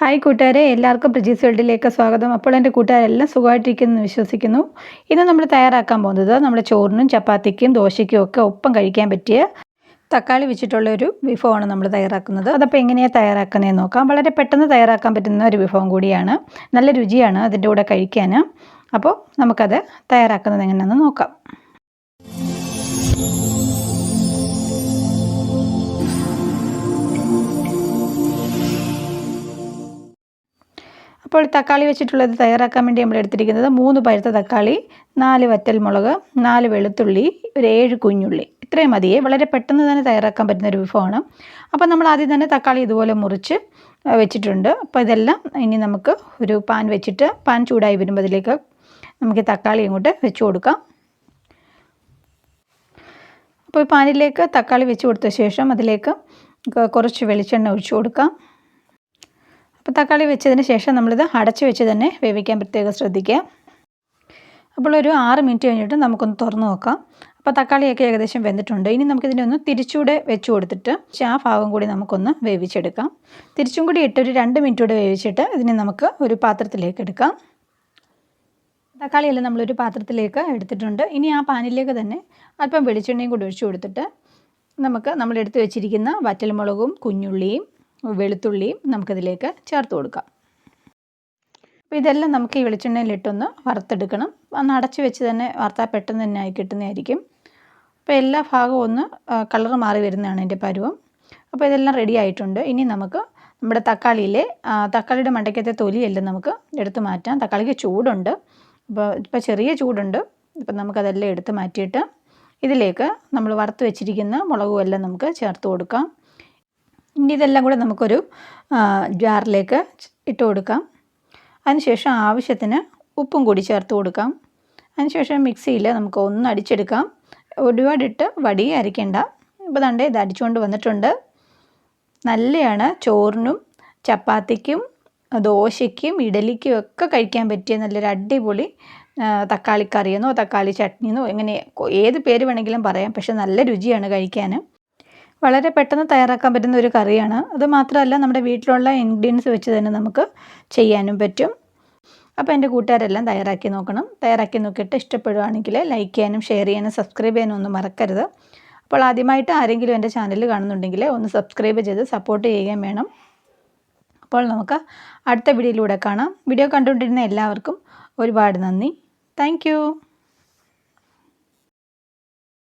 Hi കൂട്ടുകാരെ, എല്ലാവർക്കും പ്രജീസ് വേൾഡിലേക്ക് സ്വാഗതം. അപ്പോൾ എൻ്റെ കൂട്ടുകാരെല്ലാം സുഖമായിട്ടിരിക്കുമെന്ന് വിശ്വസിക്കുന്നു. ഇന്ന് നമ്മൾ തയ്യാറാക്കാൻ പോകുന്നത് നമ്മുടെ ചോറിനും ചപ്പാത്തിക്കും ദോശയ്ക്കും ഒക്കെ ഒപ്പം കഴിക്കാൻ പറ്റിയ തക്കാളി വെച്ചിട്ടുള്ളൊരു വിഭവമാണ് നമ്മൾ തയ്യാറാക്കുന്നത്. അതപ്പോൾ എങ്ങനെയാണ് തയ്യാറാക്കുന്നതെന്ന് നോക്കാം. വളരെ പെട്ടെന്ന് തയ്യാറാക്കാൻ പറ്റുന്ന ഒരു വിഭവം കൂടിയാണ്. നല്ല രുചിയാണ് അതിൻ്റെ കൂടെ കഴിക്കാൻ. അപ്പോൾ നമുക്കത് തയ്യാറാക്കുന്നത് എങ്ങനെയാണെന്ന് നോക്കാം. അപ്പോൾ തക്കാളി വെച്ചിട്ടുള്ളത് തയ്യാറാക്കാൻ വേണ്ടി നമ്മൾ എടുത്തിരിക്കുന്നത് 3 പഴുത്ത തക്കാളി, 4 വറ്റൽമുളക്, 4 വെളുത്തുള്ളി, ഒരു 7 കുഞ്ഞുള്ളി. ഇത്രയും മതിയേ. വളരെ പെട്ടെന്ന് തന്നെ തയ്യാറാക്കാൻ പറ്റുന്ന ഒരു വിഭവമാണ്. അപ്പോൾ നമ്മൾ ആദ്യം തന്നെ തക്കാളി ഇതുപോലെ മുറിച്ച് വെച്ചിട്ടുണ്ട്. അപ്പോൾ ഇതെല്ലാം ഇനി നമുക്ക് ഒരു പാൻ വെച്ചിട്ട് പാൻ ചൂടായി വരുമ്പോൾ അതിലേക്ക് നമുക്ക് തക്കാളി ഇങ്ങോട്ട് വെച്ച് കൊടുക്കാം. അപ്പോൾ പാനിലേക്ക് തക്കാളി വെച്ച് കൊടുത്ത ശേഷം അതിലേക്ക് കുറച്ച് വെളിച്ചെണ്ണ ഒഴിച്ചു കൊടുക്കാം. അപ്പോൾ തക്കാളി വെച്ചതിന് ശേഷം നമ്മളിത് അടച്ച് വെച്ച് തന്നെ വേവിക്കാൻ പ്രത്യേകം ശ്രദ്ധിക്കുക. അപ്പോൾ ഒരു 6 മിനിറ്റ് കഴിഞ്ഞിട്ട് നമുക്കൊന്ന് തുറന്ന് നോക്കാം. അപ്പോൾ തക്കാളിയൊക്കെ ഏകദേശം വെന്തിട്ടുണ്ട്. ഇനി നമുക്കിതിനെ ഒന്ന് തിരിച്ചുകൂടെ വെച്ച് കൊടുത്തിട്ട് ആ ഭാഗം കൂടി നമുക്കൊന്ന് വേവിച്ചെടുക്കാം. തിരിച്ചും കൂടി ഇട്ട് ഒരു 2 മിനിറ്റ് കൂടെ വേവിച്ചിട്ട് ഇതിനെ നമുക്ക് ഒരു പാത്രത്തിലേക്ക് എടുക്കാം. തക്കാളിയെല്ലാം നമ്മളൊരു പാത്രത്തിലേക്ക് എടുത്തിട്ടുണ്ട്. ഇനി ആ പാനിലേക്ക് തന്നെ അല്പം വെളിച്ചെണ്ണയും കൂടി ഒഴിച്ചു കൊടുത്തിട്ട് നമുക്ക് നമ്മൾ എടുത്ത് വെച്ചിരിക്കുന്ന വറ്റൽമുളകും കുഞ്ഞുള്ളിയും വെളുത്തുള്ളിയും നമുക്കതിലേക്ക് ചേർത്ത് കൊടുക്കാം. അപ്പോൾ ഇതെല്ലാം നമുക്ക് ഈ വെളിച്ചെണ്ണയിലിട്ടൊന്ന് വറുത്തെടുക്കണം. അന്ന് അടച്ച് വെച്ച് തന്നെ വറുത്താൽ പെട്ടെന്ന് തന്നെ ആയി കിട്ടുന്നതായിരിക്കും. അപ്പോൾ എല്ലാ ഭാഗവും ഒന്ന് കളർ മാറി വരുന്നതാണ് എൻ്റെ പരുവം. അപ്പോൾ ഇതെല്ലാം റെഡി ആയിട്ടുണ്ട്. ഇനി നമുക്ക് നമ്മുടെ തക്കാളിയുടെ മണ്ടയ്ക്കത്തെ തൊലിയെല്ലാം നമുക്ക് എടുത്ത് മാറ്റാം. തക്കാളിക്ക് ചൂടുണ്ട്, ഇപ്പോൾ ചെറിയ ചൂടുണ്ട്. അപ്പോൾ നമുക്കതെല്ലാം എടുത്ത് മാറ്റിയിട്ട് ഇതിലേക്ക് നമ്മൾ വറുത്ത് വെച്ചിരിക്കുന്ന മുളകും എല്ലാം നമുക്ക് ചേർത്ത് കൊടുക്കാം. ഇനി ഇതെല്ലാം കൂടെ നമുക്കൊരു ജാറിലേക്ക് ഇട്ട് കൊടുക്കാം. അതിനുശേഷം ആവശ്യത്തിന് ഉപ്പും കൂടി ചേർത്ത് കൊടുക്കാം. അതിനുശേഷം മിക്സിയിൽ നമുക്ക് ഒന്ന് അടിച്ചെടുക്കാം. ഒരുപാടിട്ട് വടിയെ അരയ്ക്കേണ്ട. ഇപ്പോൾ ദാണ്ടേ ഇത് അടിച്ചുകൊണ്ട് വന്നിട്ടുണ്ട്. നല്ലതാണ്. ചോറിനും ചപ്പാത്തിക്കും ദോശയ്ക്കും ഇഡലിക്കും ഒക്കെ കഴിക്കാൻ പറ്റിയ നല്ലൊരു അടിപൊളി തക്കാളിക്കറിയെന്നോ തക്കാളി ചട്നിയെന്നോ എങ്ങനെ ഏത് പേര് വേണമെങ്കിലും പറയാം. പക്ഷെ നല്ല രുചിയാണ് കഴിക്കാൻ. വളരെ പെട്ടെന്ന് തയ്യാറാക്കാൻ പറ്റുന്ന ഒരു കറിയാണ്. അത് മാത്രമല്ല നമ്മുടെ വീട്ടിലുള്ള ഇൻഗ്രീഡിയൻസ് വെച്ച് തന്നെ നമുക്ക് ചെയ്യാനും പറ്റും. അപ്പോൾ എൻ്റെ കൂട്ടുകാരെല്ലാം തയ്യാറാക്കി നോക്കണം. തയ്യാറാക്കി നോക്കിയിട്ട് ഇഷ്ടപ്പെടുകയാണെങ്കിൽ ലൈക്ക് ചെയ്യാനും ഷെയർ ചെയ്യാനും സബ്സ്ക്രൈബ് ചെയ്യാനും ഒന്നും മറക്കരുത്. അപ്പോൾ ആദ്യമായിട്ട് ആരെങ്കിലും എൻ്റെ ചാനൽ കാണുന്നുണ്ടെങ്കിൽ ഒന്ന് സബ്സ്ക്രൈബ് ചെയ്ത് സപ്പോർട്ട് ചെയ്യുകയും വേണം. അപ്പോൾ നമുക്ക് അടുത്ത വീഡിയോയിലൂടെ കാണാം. വീഡിയോ കണ്ടുകൊണ്ടിരുന്ന എല്ലാവർക്കും ഒരുപാട് നന്ദി. താങ്ക്